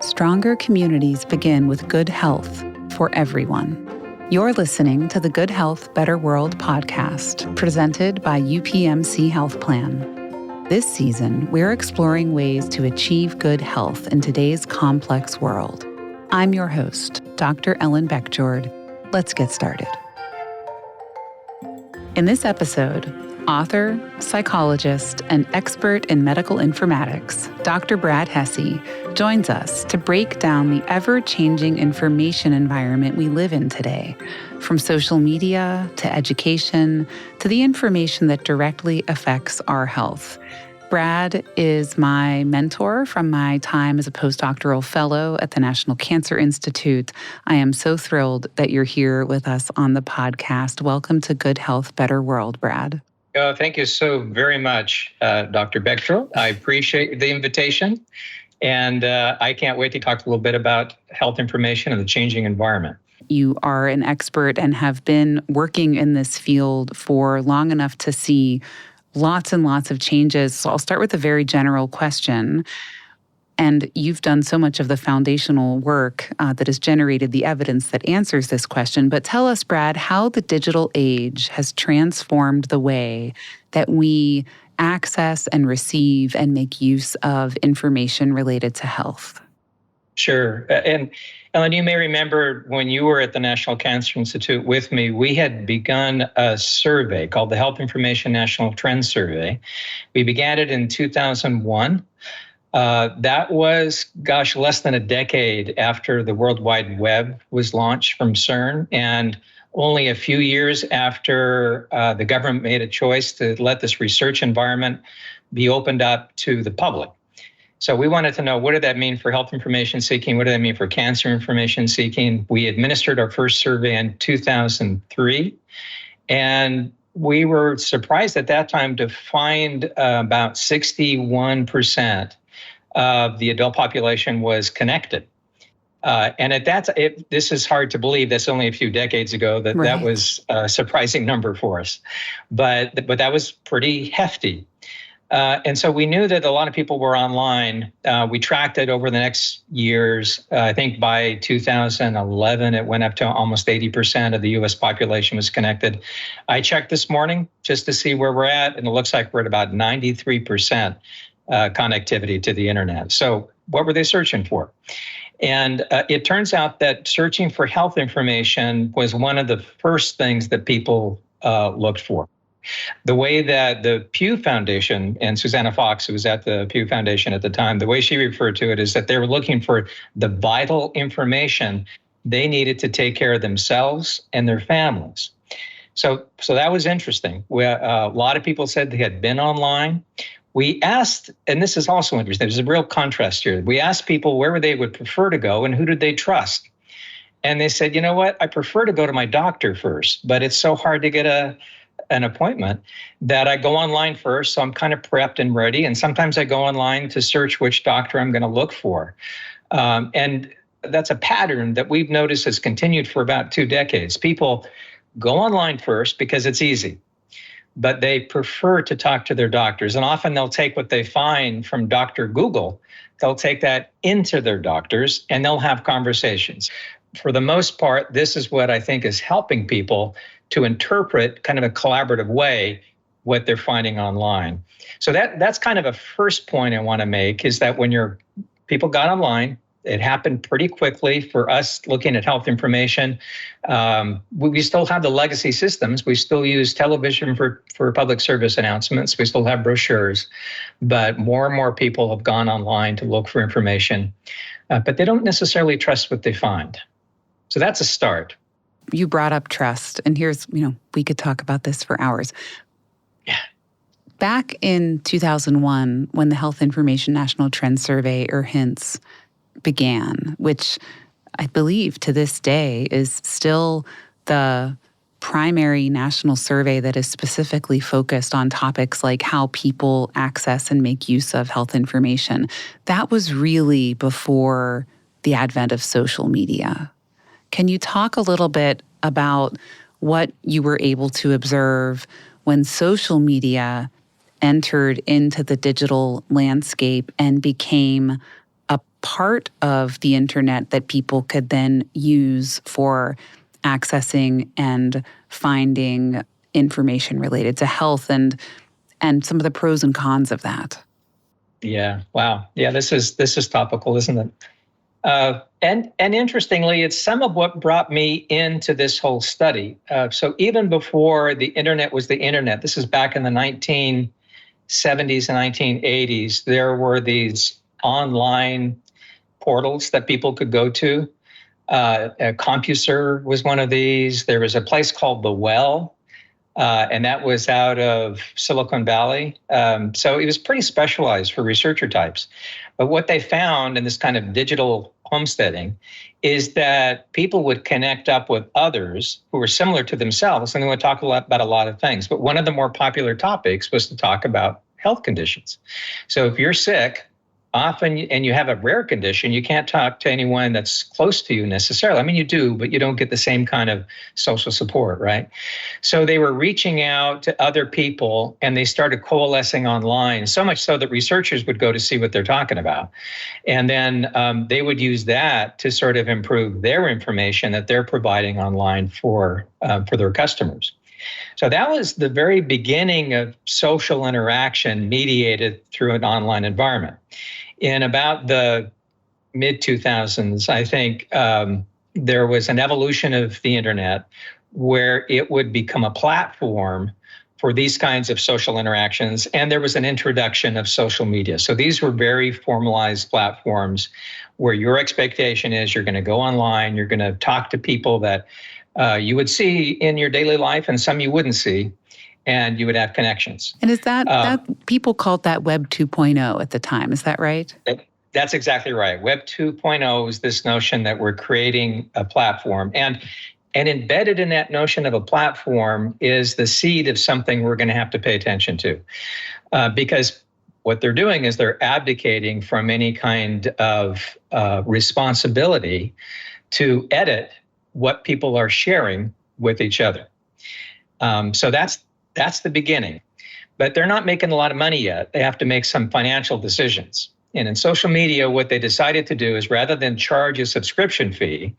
Stronger communities begin with good health for everyone. You're listening to the Good Health, Better World podcast, presented by UPMC Health Plan. This season, we're exploring ways to achieve good health in today's complex world. I'm your host, Dr. Ellen Beckjord. Let's get started. In this episode, author, psychologist, and expert in medical informatics, Dr. Brad Hesse, joins us to break down the ever-changing information environment we live in today, from social media to education to the information that directly affects our health. Brad is my mentor from my time as a postdoctoral fellow at the National Cancer Institute. I am so thrilled that you're here with us on the podcast. Welcome to Good Health, Better World, Brad. Thank you so very much, Dr. Beckjord. I appreciate the invitation, and I can't wait to talk a little bit about health information and the changing environment. You are an expert and have been working in this field for long enough to see lots and lots of changes. So I'll start with a very general question. And you've done so much of the foundational work that has generated the evidence that answers this question. But tell us, Brad, how the digital age has transformed the way that we access and receive and make use of information related to health. Sure. And Ellen, you may remember when you were at the National Cancer Institute with me, we had begun a survey called the Health Information National Trends Survey. We began it in 2001. That was, less than a decade after the World Wide Web was launched from CERN, and only a few years after the government made a choice to let this research environment be opened up to the public. So we wanted to know, what did that mean for health information seeking? What did that mean for cancer information seeking? We administered our first survey in 2003, and we were surprised at that time to find about 61% of the adult population was connected. And at that, this is hard to believe. That's only a few decades ago that Right. That was a surprising number for us. But that was pretty hefty. And so we knew that a lot of people were online. We tracked it over the next years. I think by 2011, it went up to almost 80% of the U.S. population was connected. I checked this morning just to see where we're at, and it looks like we're at about 93% connectivity to the internet. So what were they searching for? And it turns out that searching for health information was one of the first things that people looked for. The way that the Pew Foundation, and Susanna Fox, who was at the Pew Foundation at the time, the way she referred to it is that they were looking for the vital information they needed to take care of themselves and their families. So that was interesting. A lot of people said they had been online. We asked, and this is also interesting, there's a real contrast here. We asked people where they would prefer to go and who did they trust? And they said, you know what, I prefer to go to my doctor first, but it's so hard to get an appointment that I go online first, so I'm kind of prepped and ready. And sometimes I go online to search which doctor I'm going to look for. And that's a pattern that we've noticed has continued for about 2 decades. People go online first because it's easy, but they prefer to talk to their doctors. And often they'll take what they find from Dr. Google, they'll take that into their doctors and they'll have conversations. For the most part, this is what I think is helping people to interpret kind of a collaborative way what they're finding online. So that's kind of a first point I want to make, is that when people got online, it happened pretty quickly for us looking at health information. We still have the legacy systems. We still use television for public service announcements. We still have brochures, but more and more people have gone online to look for information, but they don't necessarily trust what they find. So that's a start. You brought up trust, and here's, we could talk about this for hours. Yeah. Back in 2001, when the Health Information National Trends Survey, or HINTS, began, which I believe to this day is still the primary national survey that is specifically focused on topics like how people access and make use of health information. That was really before the advent of social media. Can you talk a little bit about what you were able to observe when social media entered into the digital landscape and became a part of the internet that people could then use for accessing and finding information related to health and some of the pros and cons of that. Yeah. Wow. Yeah. This is topical, isn't it? And interestingly, it's some of what brought me into this whole study. So even before the internet was the internet, this is back in the 1970s and 1980s, there were these online portals that people could go to. CompuServe was one of these. There was a place called The Well, and that was out of Silicon Valley. So it was pretty specialized for researcher types. But what they found in this kind of digital homesteading is that people would connect up with others who were similar to themselves, and they would talk about a lot of things. But one of the more popular topics was to talk about health conditions. So if you're sick, often, and you have a rare condition, you can't talk to anyone that's close to you necessarily. I mean, you do, but you don't get the same kind of social support, right? So they were reaching out to other people and they started coalescing online, so much so that researchers would go to see what they're talking about. And then they would use that to sort of improve their information that they're providing online for their customers. So that was the very beginning of social interaction mediated through an online environment. In about the mid-2000s, I think there was an evolution of the internet where it would become a platform for these kinds of social interactions, and there was an introduction of social media. So these were very formalized platforms where your expectation is you're going to go online, you're going to talk to people that you would see in your daily life and some you wouldn't see, and you would have connections. And is that people called that Web 2.0 at the time, is that right? That's exactly right. Web 2.0 is this notion that we're creating a platform. And embedded in that notion of a platform is the seed of something we're going to have to pay attention to. Because what they're doing is they're abdicating from any kind of responsibility to edit what people are sharing with each other. So that's the beginning. But they're not making a lot of money yet. They have to make some financial decisions. And in social media, what they decided to do is rather than charge a subscription fee,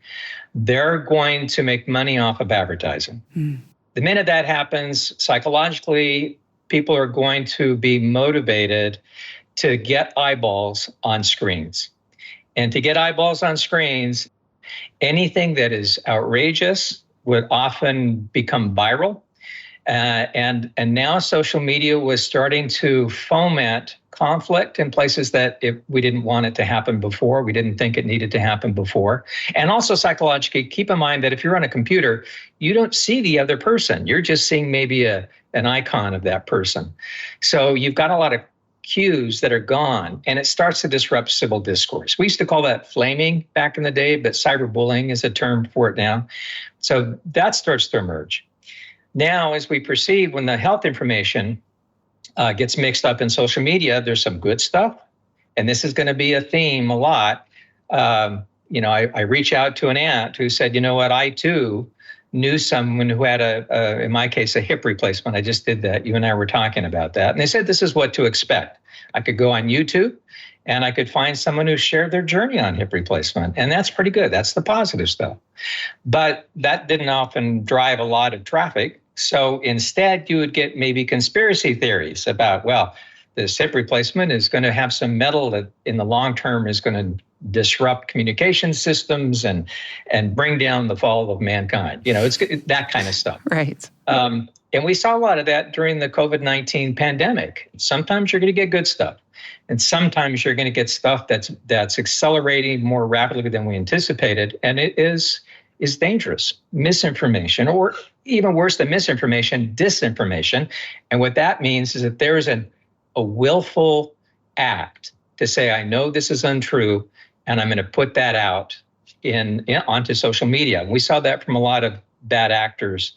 they're going to make money off of advertising. The minute that happens, psychologically, people are going to be motivated to get eyeballs on screens. And to get eyeballs on screens, anything that is outrageous would often become viral. And now social media was starting to foment conflict in places that we didn't want it to happen before. We didn't think it needed to happen before. And also psychologically, keep in mind that if you're on a computer, you don't see the other person. You're just seeing maybe an icon of that person. So you've got a lot of cues that are gone, and it starts to disrupt civil discourse. We used to call that flaming back in the day, but cyberbullying is a term for it now. So that starts to emerge. Now, as we perceive, when the health information gets mixed up in social media, there's some good stuff. And this is going to be a theme a lot. I reach out to an aunt who said, you know what, I too knew someone who had in my case, a hip replacement. I just did that. You and I were talking about that. And they said, this is what to expect. I could go on YouTube and I could find someone who shared their journey on hip replacement. And that's pretty good. That's the positive stuff. But that didn't often drive a lot of traffic. So instead, you would get maybe conspiracy theories about, well, this hip replacement is going to have some metal that in the long term is going to disrupt communication systems and bring down the fall of mankind. It's that kind of stuff. Right. And we saw a lot of that during the COVID-19 pandemic. Sometimes you're going to get good stuff. And sometimes you're going to get stuff that's accelerating more rapidly than we anticipated. And it is dangerous. Misinformation, or even worse than misinformation, disinformation. And what that means is that there is a willful act to say, I know this is untrue, and I'm going to put that out onto social media. And we saw that from a lot of bad actors.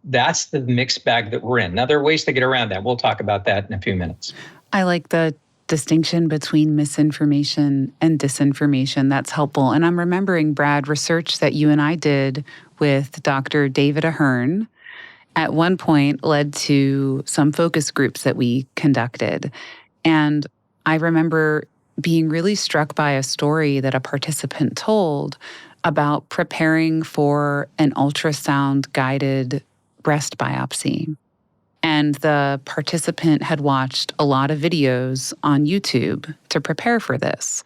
That's the mixed bag that we're in. Now, there are ways to get around that. We'll talk about that in a few minutes. I like the distinction between misinformation and disinformation. That's helpful. And I'm remembering, Brad, research that you and I did with Dr. David Ahern. at one point led to some focus groups that we conducted. And I remember being really struck by a story that a participant told about preparing for an ultrasound-guided breast biopsy. And the participant had watched a lot of videos on YouTube to prepare for this.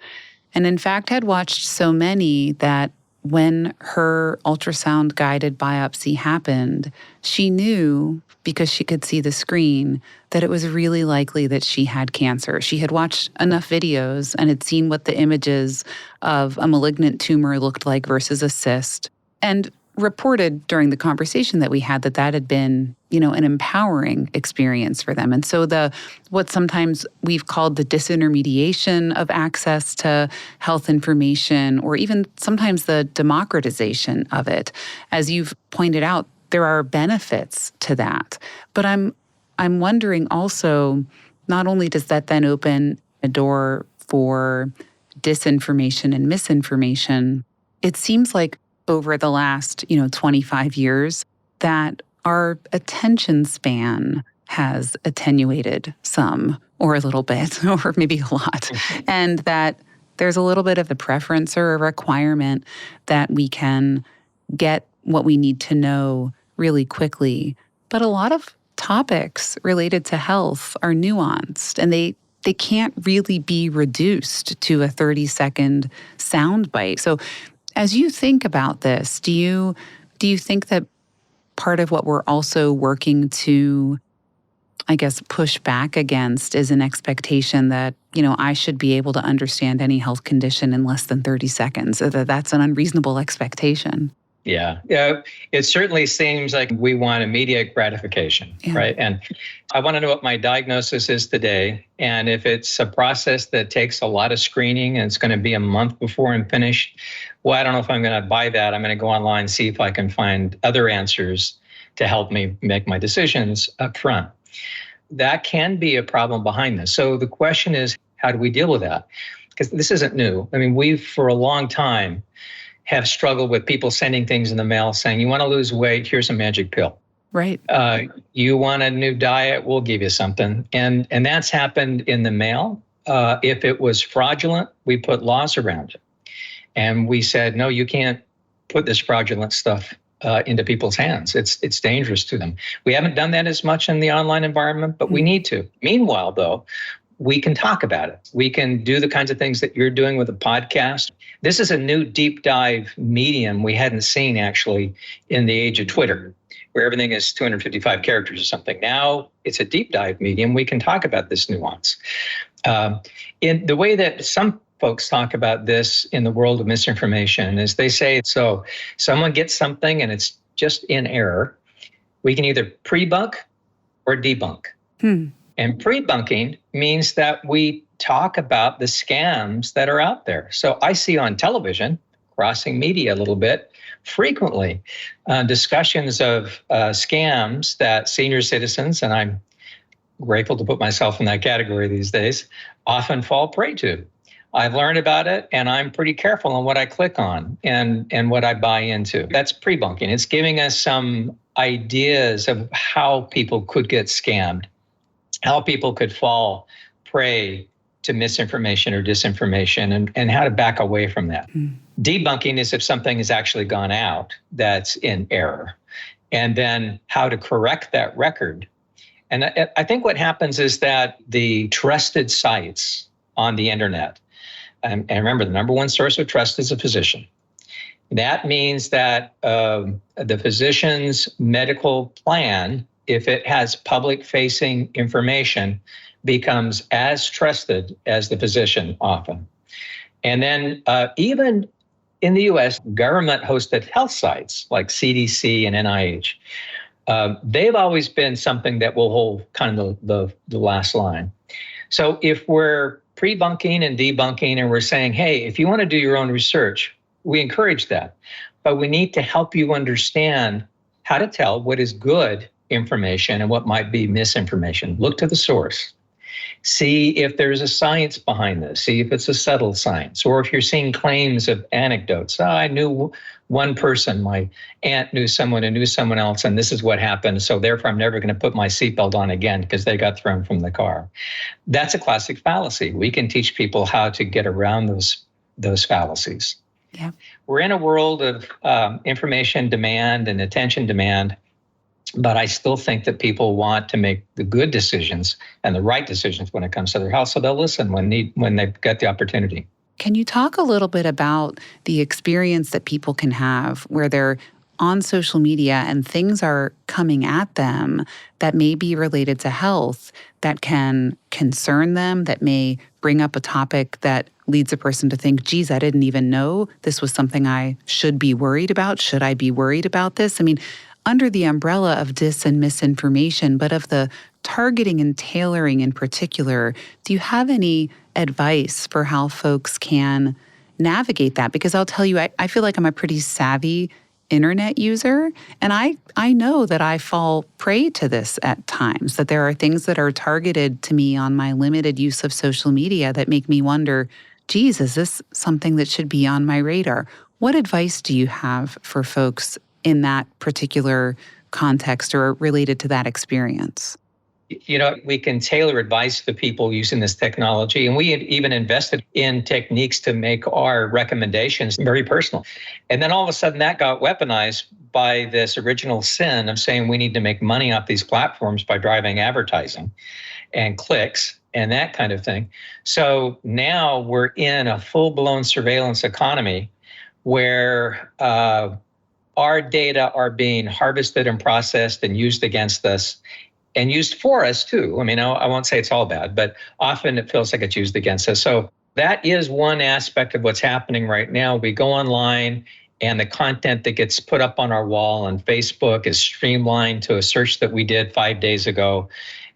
And in fact, had watched so many that when her ultrasound-guided biopsy happened, she knew, because she could see the screen, that it was really likely that she had cancer. She had watched enough videos and had seen what the images of a malignant tumor looked like versus a cyst, and reported during the conversation that we had that that had been, an empowering experience for them. And so what sometimes we've called the disintermediation of access to health information, or even sometimes the democratization of it, as you've pointed out, there are benefits to that. But I'm wondering also, not only does that then open a door for disinformation and misinformation, it seems like over the last, 25 years, that our attention span has attenuated some, or a little bit, or maybe a lot, and that there's a little bit of the preference or a requirement that we can get what we need to know really quickly. But a lot of topics related to health are nuanced, and they can't really be reduced to a 30-second soundbite. So as you think about this, do you think that part of what we're also working to, I guess, push back against is an expectation that, I should be able to understand any health condition in less than 30 seconds, or that that's an unreasonable expectation? Yeah. It certainly seems like we want immediate gratification, right? And I want to know what my diagnosis is today. And if it's a process that takes a lot of screening and it's going to be a month before I'm finished, well, I don't know if I'm going to buy that. I'm going to go online and see if I can find other answers to help me make my decisions up front. That can be a problem behind this. So the question is, how do we deal with that? Because this isn't new. I mean, we've for a long time have struggled with people sending things in the mail saying, you want to lose weight, here's a magic pill. Right. You want a new diet, we'll give you something. And that's happened in the mail. If it was fraudulent, we put laws around it. And we said, no, you can't put this fraudulent stuff into people's hands. It's dangerous to them. We haven't done that as much in the online environment, but we need to. Meanwhile, though, we can talk about it. We can do the kinds of things that you're doing with a podcast. This is a new deep dive medium we hadn't seen actually in the age of Twitter, where everything is 255 characters or something. Now it's a deep dive medium. We can talk about this nuance. In the way that some folks talk about this in the world of misinformation is they say, so someone gets something and it's just in error. We can either pre-bunk or debunk. And pre-bunking means that we talk about the scams that are out there. So I see on television, crossing media a little bit, frequently discussions of scams that senior citizens, and I'm grateful to put myself in that category these days, often fall prey to. I've learned about it, and I'm pretty careful on what I click on and what I buy into. That's pre-bunking. It's giving us some ideas of how people could get scammed, how people could fall prey to misinformation or disinformation, and how to back away from that. Debunking is if something has actually gone out that's in error, and then how to correct that record. And I think what happens is that the trusted sites on the internet, and remember, the number one source of trust is a physician. That means that the physician's medical plan, if it has public-facing information, becomes as trusted as the physician often. And then even in the US, government-hosted health sites like CDC and NIH, they've always been something that will hold kind of the last line. So if we're pre-bunking and debunking and we're saying, hey, if you want to do your own research, we encourage that. But we need to help you understand how to tell what is good information and what might be misinformation. Look to the source. See if there's a science behind this. See if it's a subtle science, or if you're seeing claims of anecdotes. I knew one person. My aunt knew someone who knew someone else, and this is what happened. So therefore, I'm never going to put my seatbelt on again because they got thrown from the car. That's a classic fallacy. We can teach people how to get around those fallacies. Yeah. We're in a world of information demand and attention demand, but I still think that people want to make the good decisions and the right decisions when it comes to their health, so they'll listen when they get the opportunity. Can you talk a little bit about the experience that people can have where they're on social media and things are coming at them that may be related to health that can concern them, that may bring up a topic that leads a person to think, geez, I didn't even know this was something I should be worried about. Should I be worried about this? I mean, under the umbrella of dis and misinformation, but of the targeting and tailoring in particular, do you have any advice for how folks can navigate that? Because I'll tell you, I feel like I'm a pretty savvy internet user, and I know that I fall prey to this at times, that there are things that are targeted to me on my limited use of social media that make me wonder, geez, is this something that should be on my radar? What advice do you have for folks in that particular context or related to that experience? We can tailor advice to people using this technology. And we had even invested in techniques to make our recommendations very personal. And then all of a sudden that got weaponized by this original sin of saying we need to make money off these platforms by driving advertising and clicks and that kind of thing. So now we're in a full-blown surveillance economy where our data are being harvested and processed and used against us. And used for us too. I mean, I won't say it's all bad, but often it feels like it's used against us. So that is one aspect of what's happening right now. We go online and the content that gets put up on our wall on Facebook is streamlined to a search that we did 5 days ago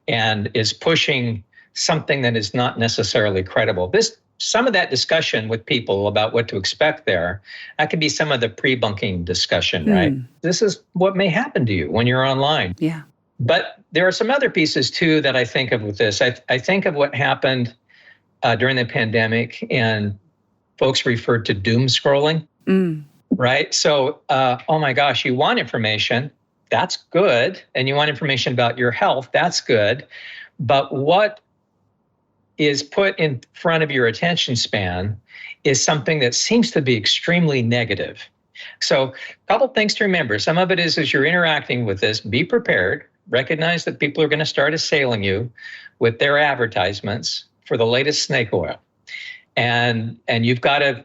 and is pushing something that is not necessarily credible. Some of that discussion with people about what to expect there, that could be some of the pre-bunking discussion, right? This is what may happen to you when you're online. Yeah. But there are some other pieces, too, that I think of with this. I think of what happened during the pandemic, and folks referred to doom scrolling, right? So, oh my gosh, you want information, that's good. And you want information about your health, that's good. But what is put in front of your attention span is something that seems to be extremely negative. So a couple things to remember. Some of it is as you're interacting with this, be prepared. Recognize that people are going to start assailing you with their advertisements for the latest snake oil. And you've got to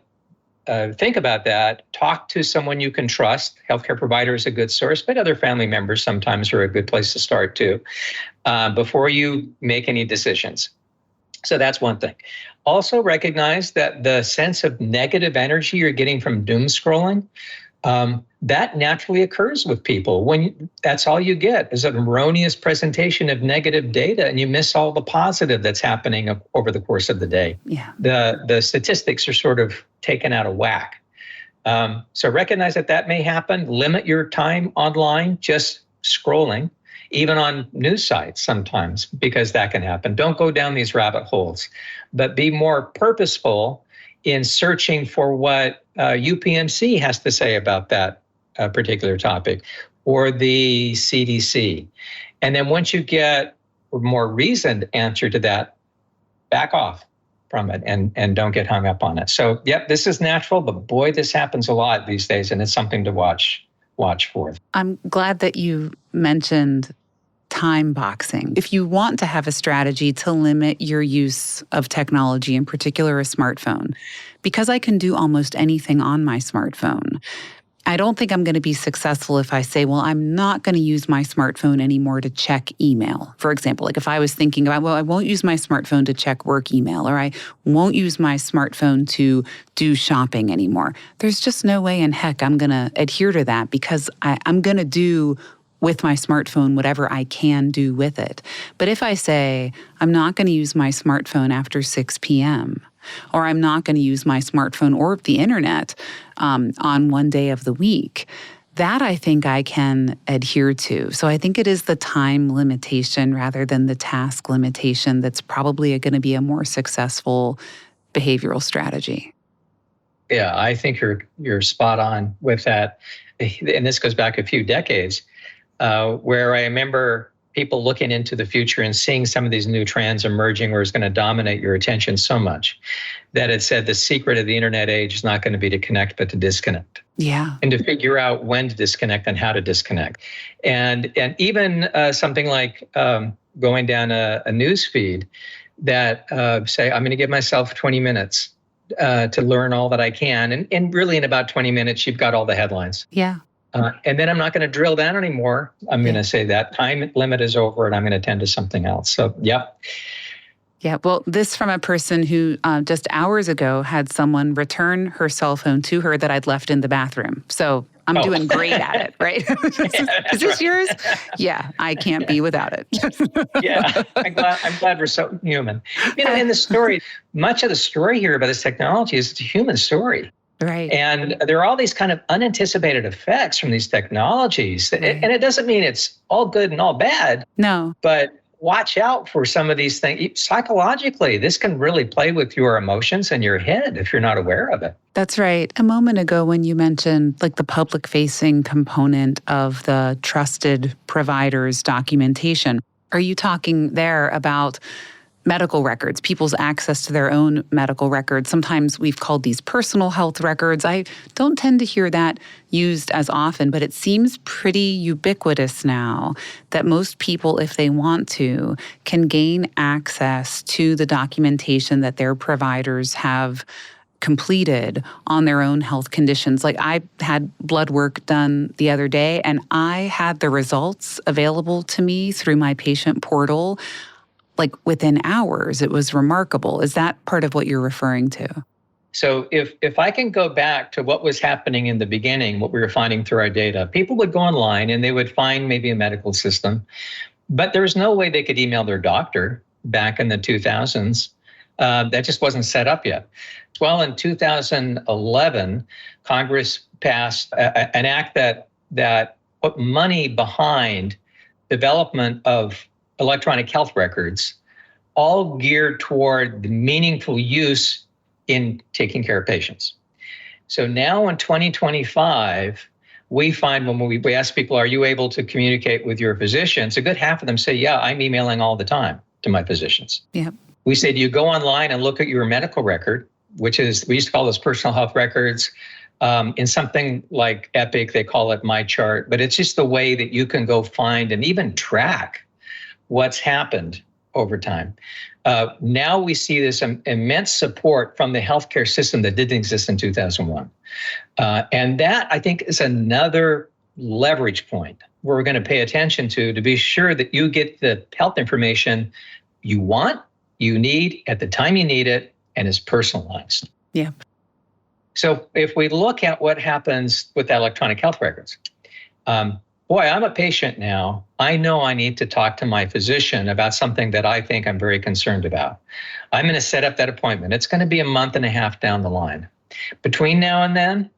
think about that. Talk to someone you can trust. Healthcare provider is a good source, but other family members sometimes are a good place to start too, before you make any decisions. So that's one thing. Also recognize that the sense of negative energy you're getting from doom scrolling, that naturally occurs with people when that's all you get is an erroneous presentation of negative data and you miss all the positive that's happening over the course of the day. Yeah. The statistics are sort of taken out of whack. So recognize that may happen. Limit your time online, just scrolling, even on news sites sometimes, because that can happen. Don't go down these rabbit holes, but be more purposeful in searching for what UPMC has to say about that particular topic, or the CDC. And then once you get a more reasoned answer to that, back off from it and don't get hung up on it. So, yep, this is natural, but boy, this happens a lot these days, and it's something to watch for. I'm glad that you mentioned time boxing. If you want to have a strategy to limit your use of technology, in particular a smartphone, because I can do almost anything on my smartphone, I don't think I'm going to be successful if I say, well, I'm not going to use my smartphone anymore to check email. For example, like if I was thinking about, well, I won't use my smartphone to check work email, or I won't use my smartphone to do shopping anymore. There's just no way in heck I'm going to adhere to that, because I'm going to do with my smartphone whatever I can do with it. But if I say, I'm not going to use my smartphone after 6 p.m., or I'm not going to use my smartphone or the internet on one day of the week, that I think I can adhere to. So I think it is the time limitation rather than the task limitation that's probably going to be a more successful behavioral strategy. Yeah, I think you're spot on with that. And this goes back a few decades, where I remember people looking into the future and seeing some of these new trends emerging where it's going to dominate your attention so much that it said the secret of the internet age is not going to be to connect, but to disconnect. Yeah. And to figure out when to disconnect and how to disconnect. And even something like going down a news feed that say, I'm going to give myself 20 minutes to learn all that I can. And really in about 20 minutes, you've got all the headlines. Yeah. And then I'm not going to drill down anymore. I'm going to say that time limit is over and I'm going to attend to something else. So, yep. Yeah, well, this from a person who just hours ago had someone return her cell phone to her that I'd left in the bathroom. So I'm doing great at it, right? Is this yours? Yeah, I can't be without it. Yeah, I'm glad we're so human. In the story, much of the story here about this technology is it's a human story. Right. And there are all these kind of unanticipated effects from these technologies. Right. And it doesn't mean it's all good and all bad. No. But watch out for some of these things. Psychologically, this can really play with your emotions and your head if you're not aware of it. That's right. A moment ago when you mentioned like the public-facing component of the trusted providers documentation, are you talking there about medical records, people's access to their own medical records? Sometimes we've called these personal health records. I don't tend to hear that used as often, but it seems pretty ubiquitous now that most people, if they want to, can gain access to the documentation that their providers have completed on their own health conditions. Like I had blood work done the other day, and I had the results available to me through my patient portal like within hours. It was remarkable. Is that part of what you're referring to? So if I can go back to what was happening in the beginning, what we were finding through our data, people would go online and they would find maybe a medical system, but there was no way they could email their doctor back in the 2000s. That just wasn't set up yet. Well, in 2011, Congress passed an act that put money behind development of electronic health records, all geared toward the meaningful use in taking care of patients. So now in 2025, we find when we ask people, are you able to communicate with your physicians? A good half of them say, yeah, I'm emailing all the time to my physicians. Yep. We say, do you go online and look at your medical record, which is, we used to call those personal health records. In something like Epic, they call it My Chart, but it's just the way that you can go find and even track what's happened over time. Now we see this immense support from the healthcare system that didn't exist in 2001. And that, I think, is another leverage point where we're going to pay attention to be sure that you get the health information you want, you need, at the time you need it, and is personalized. Yeah. So if we look at what happens with electronic health records, boy, I'm a patient now. I know I need to talk to my physician about something that I think I'm very concerned about. I'm going to set up that appointment. It's going to be a month and a half down the line. Between now and then,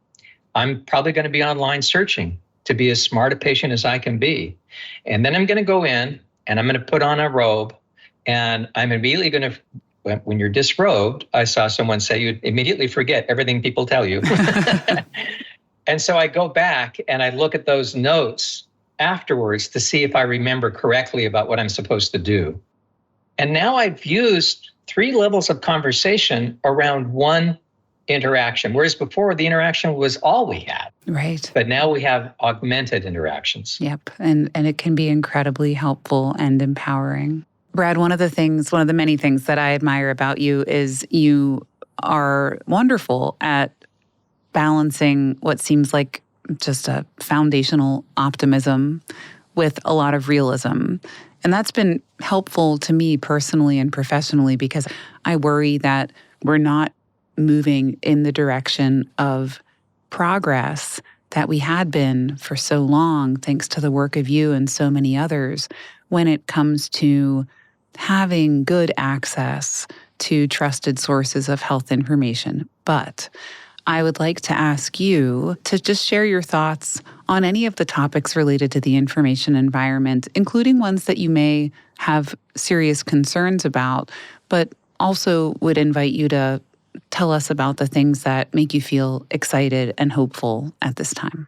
I'm probably going to be online searching to be as smart a patient as I can be. And then I'm going to go in and I'm going to put on a robe, and I'm immediately going to, when you're disrobed, I saw someone say you immediately forget everything people tell you. And so I go back and I look at those notes afterwards to see if I remember correctly about what I'm supposed to do. And now I've used 3 levels of conversation around one interaction, whereas before the interaction was all we had. Right. But now we have augmented interactions. Yep. And it can be incredibly helpful and empowering. Brad, one of the many things that I admire about you is you are wonderful at balancing what seems like just a foundational optimism with a lot of realism. And that's been helpful to me personally and professionally, because I worry that we're not moving in the direction of progress that we had been for so long, thanks to the work of you and so many others, when it comes to having good access to trusted sources of health information. But I would like to ask you to just share your thoughts on any of the topics related to the information environment, including ones that you may have serious concerns about, but also would invite you to tell us about the things that make you feel excited and hopeful at this time?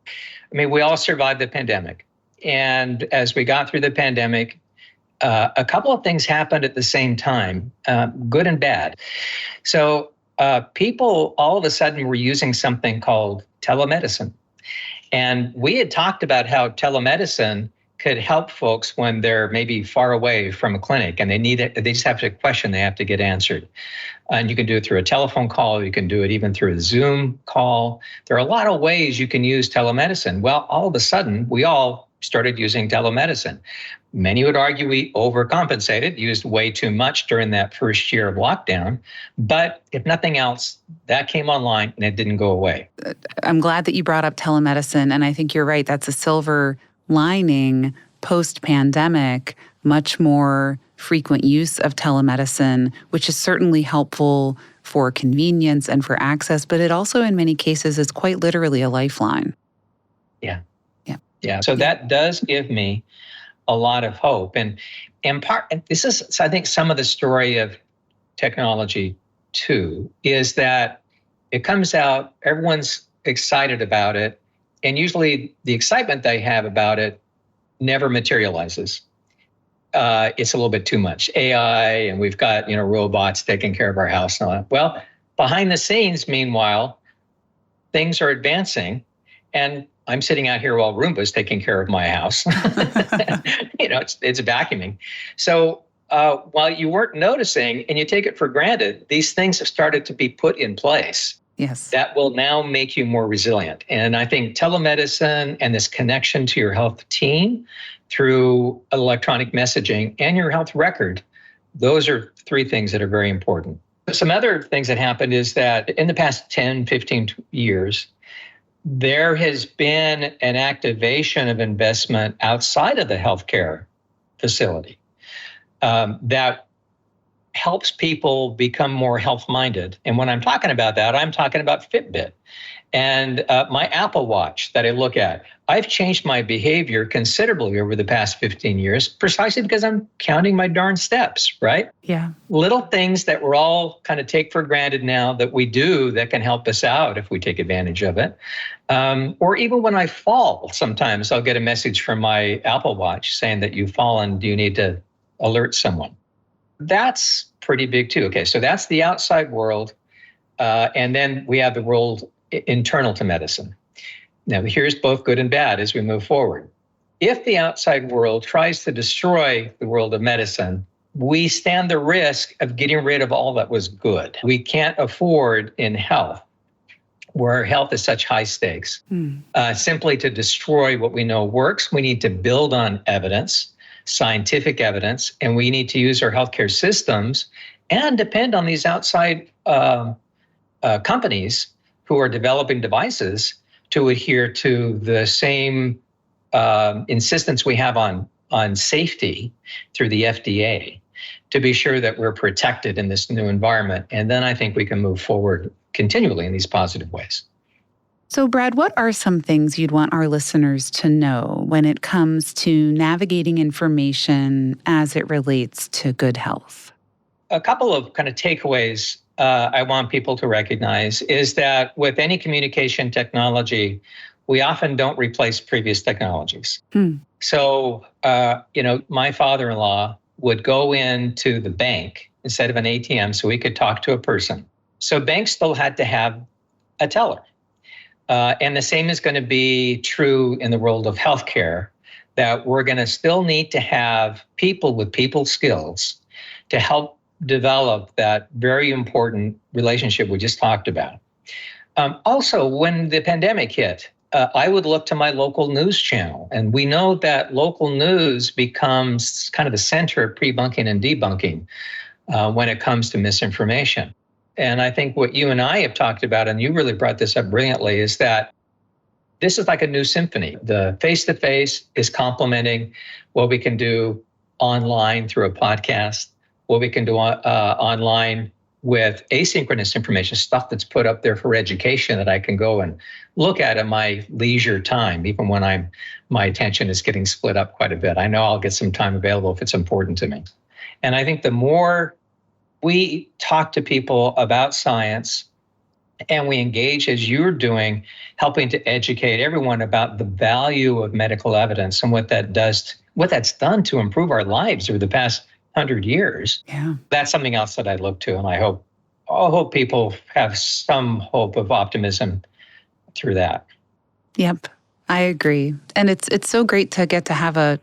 I mean, we all survived the pandemic. And as we got through the pandemic, a couple of things happened at the same time, good and bad. So people all of a sudden were using something called telemedicine. And we had talked about how telemedicine could help folks when they're maybe far away from a clinic and they need it. They just have a question they have to get answered. And you can do it through a telephone call. You can do it even through a Zoom call. There are a lot of ways you can use telemedicine. Well, all of a sudden, we all started using telemedicine. Many would argue we overcompensated, used way too much during that first year of lockdown. But if nothing else, that came online and it didn't go away. I'm glad that you brought up telemedicine. And I think you're right. That's a silver lining post-pandemic, much more frequent use of telemedicine, which is certainly helpful for convenience and for access, but it also in many cases is quite literally a lifeline. Yeah. So that does give me a lot of hope. And this is, I think, some of the story of technology too, is that it comes out, everyone's excited about it, and usually the excitement they have about it never materializes. It's a little bit too much AI, and we've got robots taking care of our house and all that. Well, behind the scenes, meanwhile, things are advancing, and I'm sitting out here while Roomba's taking care of my house. It's vacuuming. So while you weren't noticing and you take it for granted, these things have started to be put in place. Yes. That will now make you more resilient. And I think telemedicine and this connection to your health team through electronic messaging and your health record, those are three things that are very important. Some other things that happened is that in the past 10, 15 years, there has been an activation of investment outside of the healthcare facility that helps people become more health-minded. And when I'm talking about that, I'm talking about Fitbit and my Apple Watch that I look at. I've changed my behavior considerably over the past 15 years, precisely because I'm counting my darn steps, right? Yeah. Little things that we're all kind of take for granted now that we do that can help us out if we take advantage of it. Or even when I fall, sometimes I'll get a message from my Apple Watch saying that you've fallen, do you need to alert someone? That's pretty big too. Okay, so that's the outside world. And then we have the world internal to medicine. Now, here's both good and bad as we move forward. If the outside world tries to destroy the world of medicine, we stand the risk of getting rid of all that was good. We can't afford in health, where health is such high stakes, simply to destroy what we know works. We need to build on evidence, scientific evidence, and we need to use our healthcare systems and depend on these outside companies who are developing devices to adhere to the same insistence we have on safety through the FDA to be sure that we're protected in this new environment. And then I think we can move forward continually in these positive ways. So, Brad, what are some things you'd want our listeners to know when it comes to navigating information as it relates to good health? A couple of kind of takeaways I want people to recognize is that with any communication technology, we often don't replace previous technologies. So, my father-in-law would go into the bank instead of an ATM so he could talk to a person. So banks still had to have a teller. And the same is going to be true in the world of healthcare, that we're going to still need to have people with people skills to help develop that very important relationship we just talked about. Also, when the pandemic hit, I would look to my local news channel. And we know that local news becomes kind of the center of pre-bunking and debunking when it comes to misinformation. And I think what you and I have talked about, and you really brought this up brilliantly, is that this is like a new symphony. The face-to-face is complementing what we can do online through a podcast, what we can do online with asynchronous information, stuff that's put up there for education that I can go and look at in my leisure time, even when my attention is getting split up quite a bit. I know I'll get some time available if it's important to me. And I think the more We talk to people about science, and we engage, as you're doing, helping to educate everyone about the value of medical evidence and what that's done to improve our lives over the past 100 years. Yeah. That's something else that I look to, and I hope people have some hope of optimism through that. Yep, I agree. And it's so great to get to have a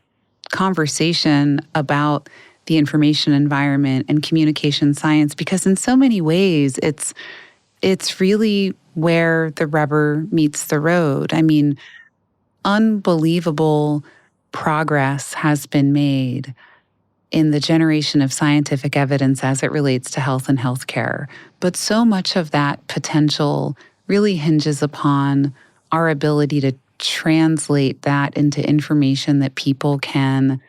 conversation about the information environment and communication science, because in so many ways it's really where the rubber meets the road. I mean, unbelievable progress has been made in the generation of scientific evidence as it relates to health and healthcare. But so much of that potential really hinges upon our ability to translate that into information that people can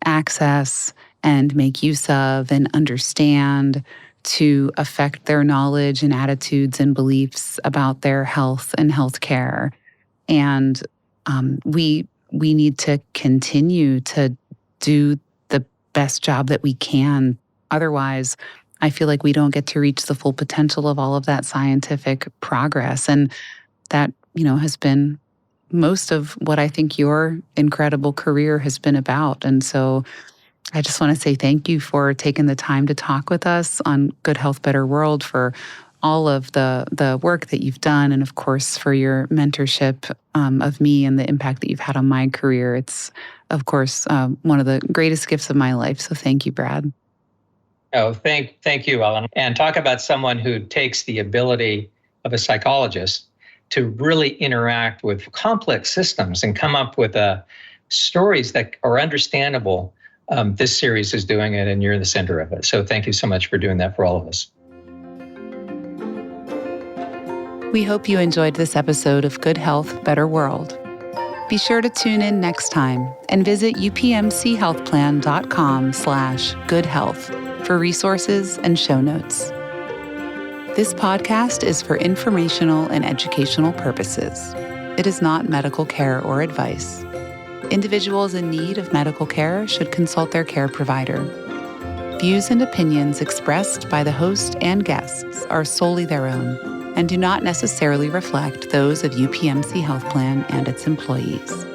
access and make use of and understand to affect their knowledge and attitudes and beliefs about their health and healthcare. And we need to continue to do the best job that we can. Otherwise, I feel like we don't get to reach the full potential of all of that scientific progress. And that, has been most of what I think your incredible career has been about. And so I just want to say thank you for taking the time to talk with us on Good Health, Better World, for all of the work that you've done, and of course for your mentorship of me and the impact that you've had on my career. It's, of course, one of the greatest gifts of my life. So thank you, Brad. Oh, thank you, Ellen. And talk about someone who takes the ability of a psychologist to really interact with complex systems and come up with stories that are understandable. This series is doing it, and you're in the center of it. So thank you so much for doing that for all of us. We hope you enjoyed this episode of Good Health, Better World. Be sure to tune in next time and visit upmchealthplan.com/goodhealth for resources and show notes. This podcast is for informational and educational purposes. It is not medical care or advice. Individuals in need of medical care should consult their care provider. Views and opinions expressed by the host and guests are solely their own and do not necessarily reflect those of UPMC Health Plan and its employees.